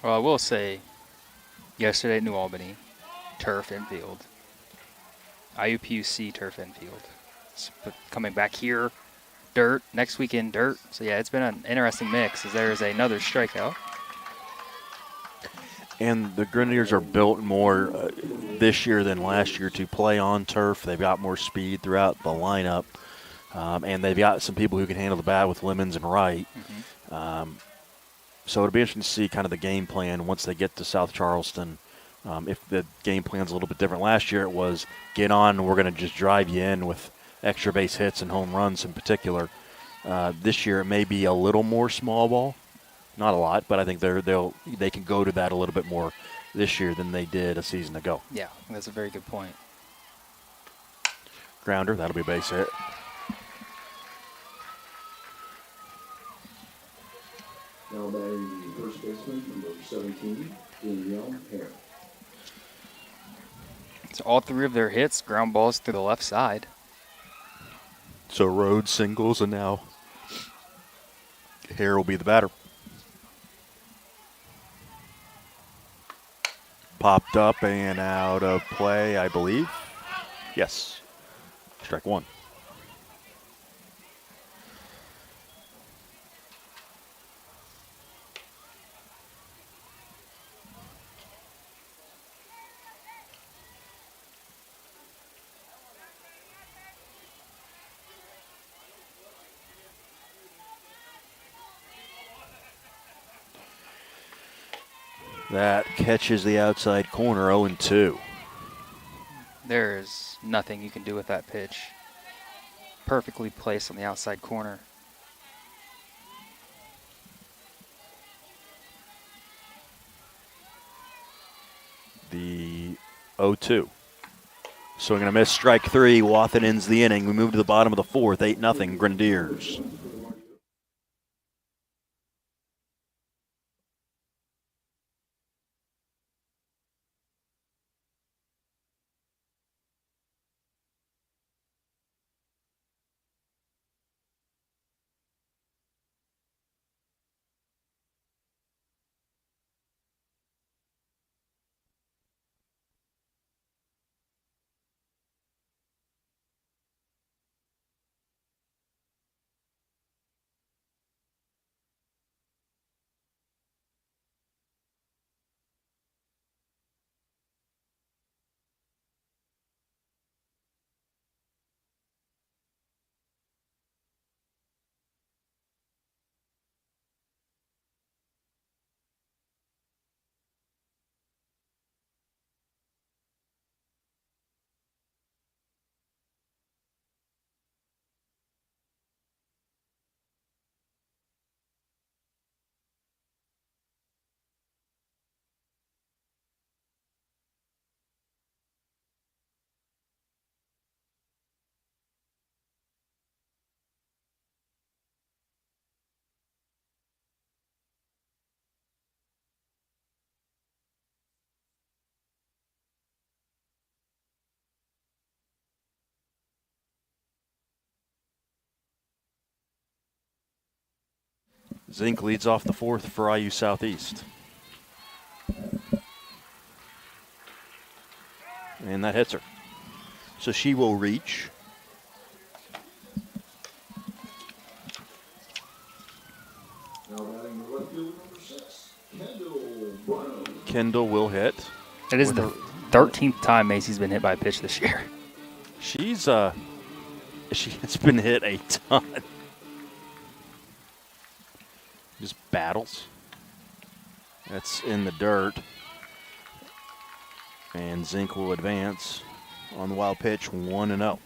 Well, I will say, yesterday at New Albany, turf infield. IUPUC turf infield. But coming back here, dirt. Next weekend, dirt. So, yeah, it's been an interesting mix as there is another strikeout. And the Grenadiers are built more this year than last year to play on turf. They've got more speed throughout the lineup. And they've got some people who can handle the bat with Lemons and Wright. So it'll be interesting to see kind of the game plan once they get to South Charleston. If the game plan's a little bit different. Last year it was get on, we're going to just drive you in with extra base hits and home runs in particular. This year it may be a little more small ball. Not a lot, but I think they can go to that a little bit more this year than they did a season ago. Yeah, that's a very good point. Grounder, that'll be a base hit. Now batting the first baseman, number 17, Danielle Hare. So all 3 of their hits, ground balls to the left side. So Rhodes singles, and now Hare will be the batter. Popped up and out of play, I believe. Yes. Strike 1. That catches the outside corner, 0-2. There's nothing you can do with that pitch. Perfectly placed on the outside corner. The 0-2. Swing and a miss, strike 3. Wathen ends the inning. We move to the bottom of the 4th, 8-0 Grenadiers. Zink leads off the fourth for IU Southeast. And that hits her. So she will reach. Now batting the left field, number 6, Kendall Brown. Kendall will hit. It is the 13th time Macy's been hit by a pitch this year. She has been hit a ton. Just battles. That's in the dirt. And Zink will advance on the wild pitch, 1-0.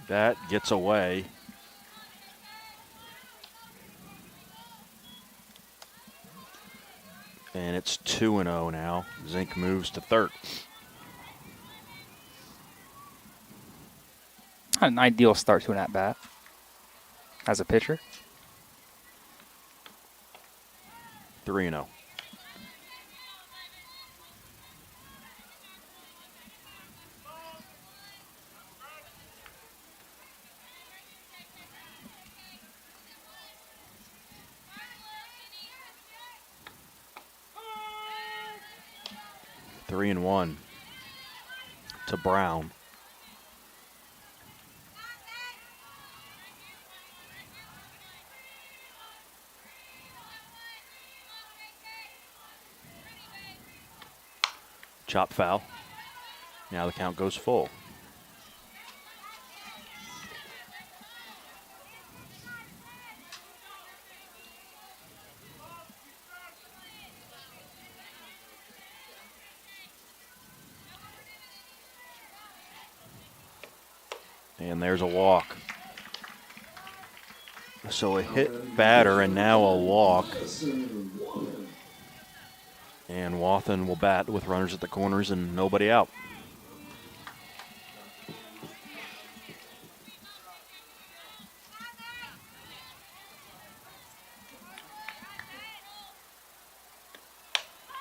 That gets away. And it's 2-0 now. Zink moves to third. Not an ideal start to an at-bat as a pitcher. 3-0. Three and one to Brown. Chop foul. Now the count goes full. And there's a walk. So a hit batter and now a walk. And Wathen will bat with runners at the corners and nobody out.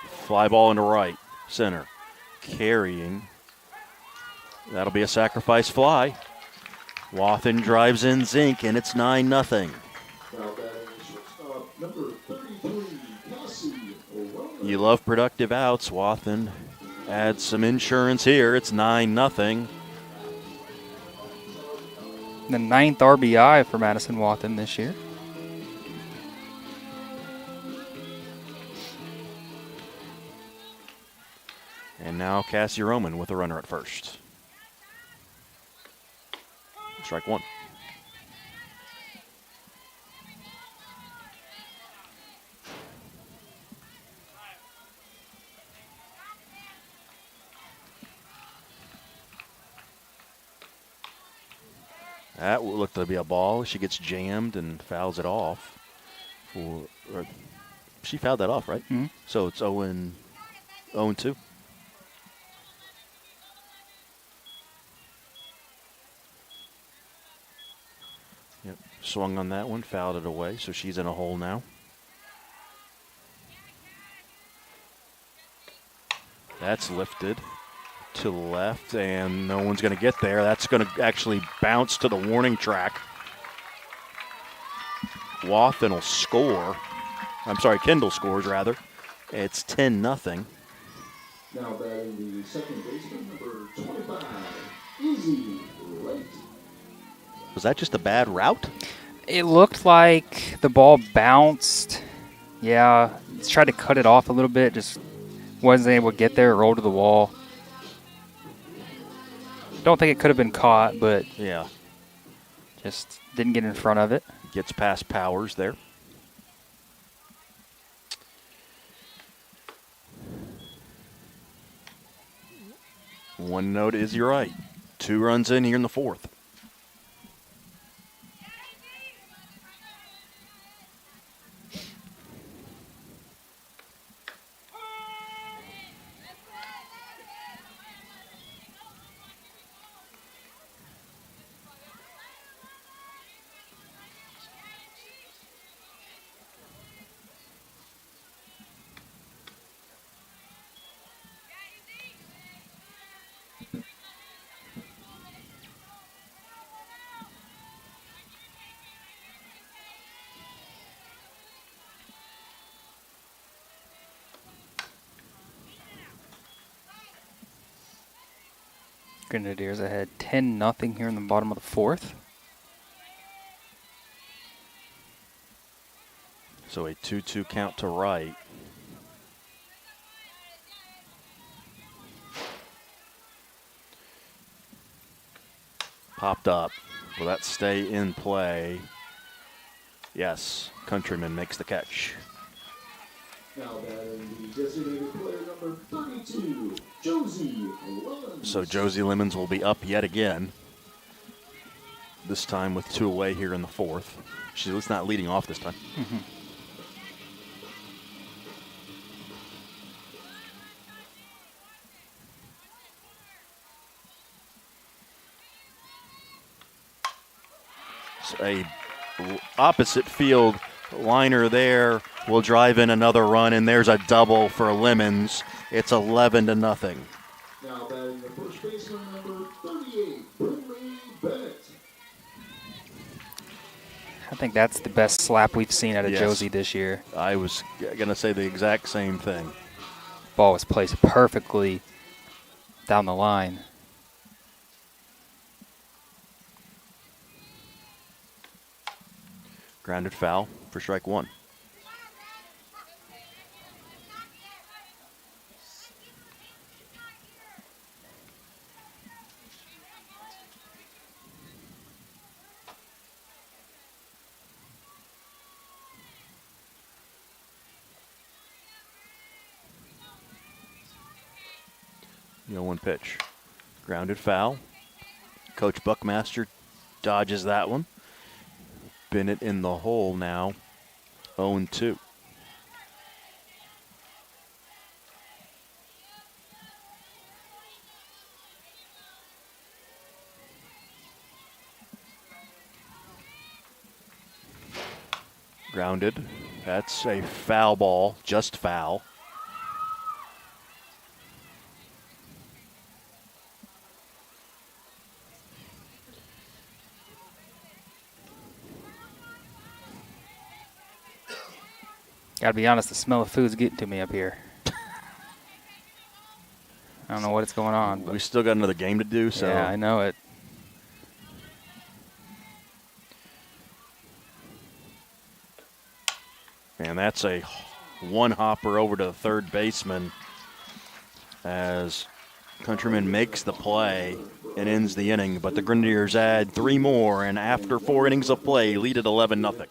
Fly ball into right, center. Carrying. That'll be a sacrifice fly. Wathen drives in Zink, and it's 9-0. Now batting shortstop, number 33, Cassie O'Rourke. You love productive outs. Wathen adds some insurance here. It's 9-0. The 9th RBI for Madison Wathen this year. And now Cassie Roman with a runner at first. Strike one. That will look to be a ball. She gets jammed and fouls it off. She fouled that off, right? Mm-hmm. So it's 0-2. Yep. Swung on that one, fouled it away, so she's in a hole now. That's lifted to the left, and no one's going to get there. That's going to actually bounce to the warning track. Wathen will score. I'm sorry, Kendall scores, rather. It's 10-0. Now batting the second baseman, number 25, Izzy Wright. Was that just a bad route? It looked like the ball bounced. Yeah, tried to cut it off a little bit. Just wasn't able to get there, rolled to the wall. Don't think it could have been caught, but Yeah. just didn't get in front of it. Gets past Powers there. One note is you're right. 2 runs in here in the fourth. Grenadiers ahead 10-0 here in the bottom of the fourth. So a 2-2 count to right. Popped up. Will that stay in play? Yes. Countryman makes the catch. Now batting the designated player number 32, Josie Lemons. So Josie Lemons will be up yet again. This time with 2 away here in the fourth. She's at least not leading off this time. So a opposite field liner there will drive in another run, and there's a double for Lemons. It's 11-0. Now batting the first baseman number 38, Brinley Bennett. I think that's the best slap we've seen out of Yes. Josie this year. I was going to say the exact same thing. Ball was placed perfectly down the line. Grounded foul for strike 1. No 1 pitch. Grounded foul. Coach Buckmaster dodges that one. Bennett in the hole now. 0-2. Grounded. That's a foul ball, just foul. Gotta be honest, the smell of food's getting to me up here. I don't know what's going on. But We still got another game to do, so yeah, I know it. and that's a 1-hopper over to the third baseman as Countryman makes the play and ends the inning. But the Grenadiers add 3 more, and after 4 innings of play, lead at 11-0.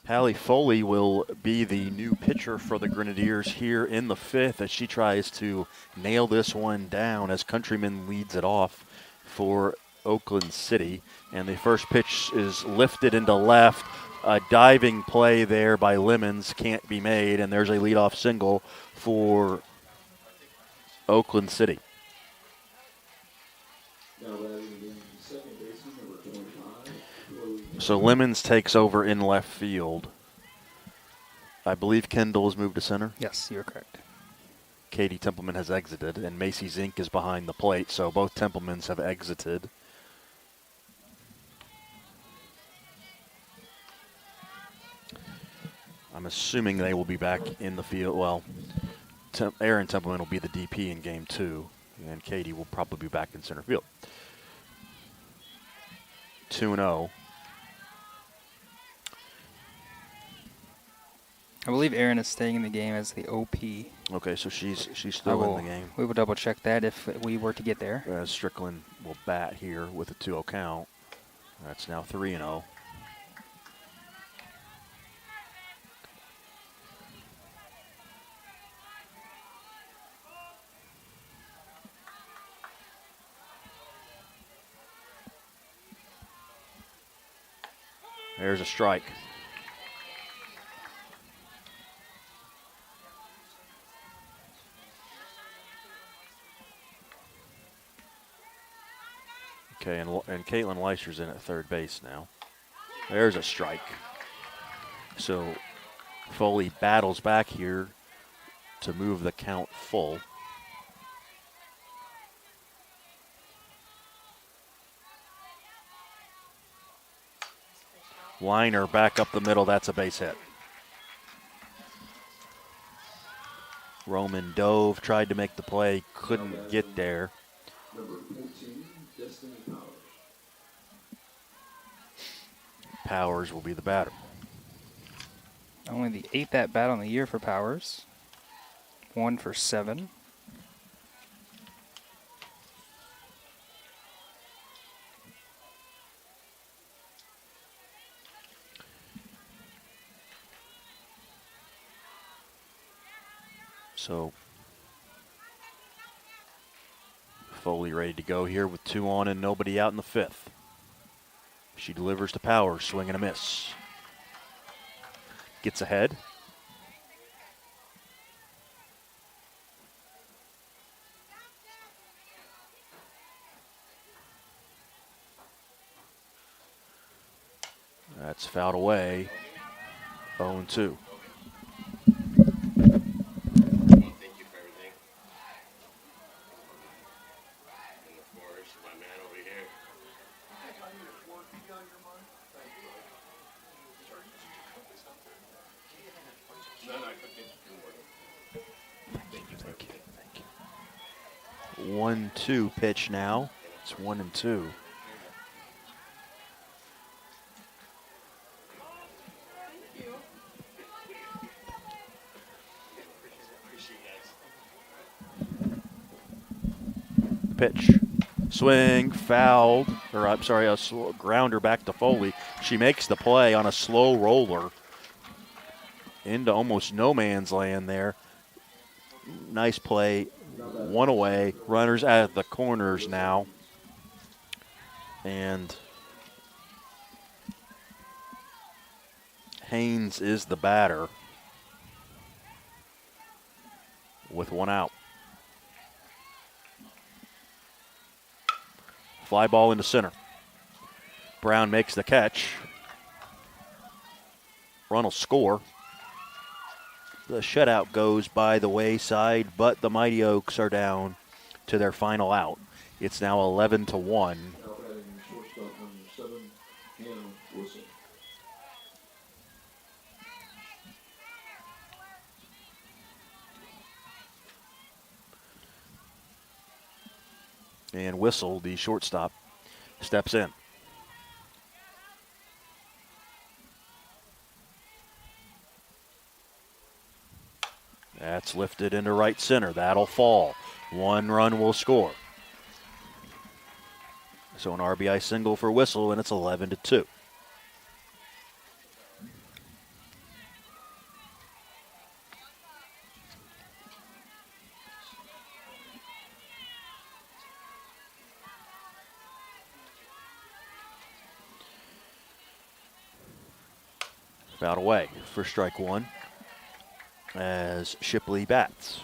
Hallie Foley will be the new pitcher for the Grenadiers here in the 5th as she tries to nail this one down as Countryman leads it off for Oakland City. And the first pitch is lifted into left. A diving play there by Lemons can't be made, and there's a leadoff single for Oakland City. Now batting the second baseman, number 25. So Lemons takes over in left field. I believe Kendall has moved to center. Yes, you're correct. Katie Templeman has exited, and Macy Zink is behind the plate, so both Templemans have exited. I'm assuming they will be back in the field. Well, Aaron Templeman will be the DP in game 2, and Katie will probably be back in center field. 2-0. I believe Erin is staying in the game as the OP. Okay, so she's still in the game. We will double check that if we were to get there. Strickland will bat here with a 2-0 count. That's now 3-0. There's a strike. Okay, and Caitlin Leisher's in at third base now. There's a strike. So Foley battles back here to move the count full. Liner back up the middle. That's a base hit. Roman dove, tried to make the play, couldn't get there. Number 14, Destiny Powers. Powers will be the batter. Only the 8th at bat on the year for Powers. 1 for 7. So Foley ready to go here with 2 on and nobody out in the 5th. She delivers to Powers, swing and a miss. Gets ahead. That's fouled away. 0-2. Thank you. 1-2 pitch now. It's 1-2. Pitch. Swing, fouled, or I'm sorry, a grounder back to Foley. She makes the play on a slow roller into almost no man's land there. Nice play, 1 away. Runners at the corners now. And Haynes is the batter with 1 out. Fly ball into center. Brown makes the catch. Run will score. The shutout goes by the wayside, but the Mighty Oaks are down to their final out. It's now 11-1. Now batting shortstop number 7, Hannah Wilson. And Whistle, the shortstop, steps in. That's lifted into right center. That'll fall. 1 run will score. So an RBI single for Whistle, and it's 11-2. Foul away for strike one as Shipley bats.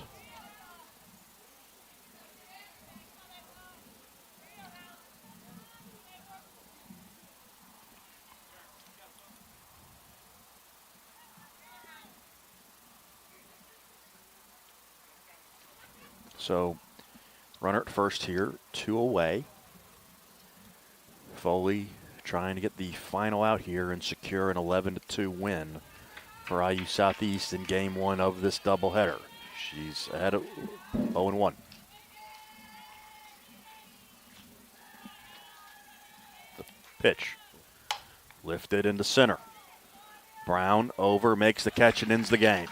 So runner at first here, 2 away. Foley trying to get the final out here and secure an 11-2 win for IU Southeast in game 1 of this doubleheader. She's ahead of 0-1. The pitch lifted into center. Brown over, makes the catch and ends the game.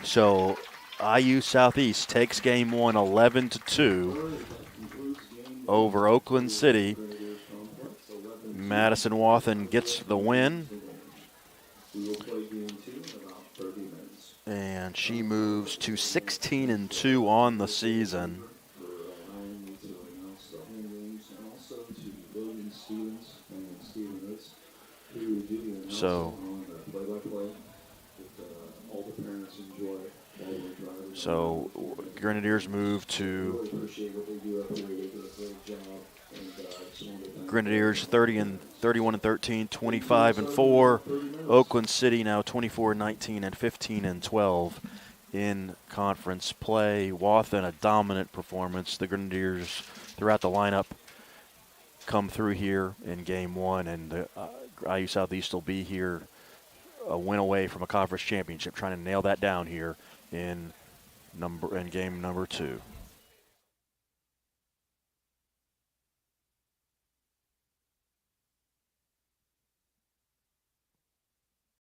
So IU Southeast takes game 1 11-2 over Oakland City. Madison Wathen gets the win. And she moves to 16-2 on the season. So Grenadiers move to Grenadiers 31-13, 25-4. Oakland City now 24-19 and 15-12 in conference play. Wathen a dominant performance. The Grenadiers throughout the lineup come through here in game 1, and the IU Southeast will be here a win away from a conference championship, trying to nail that down here in game number 2.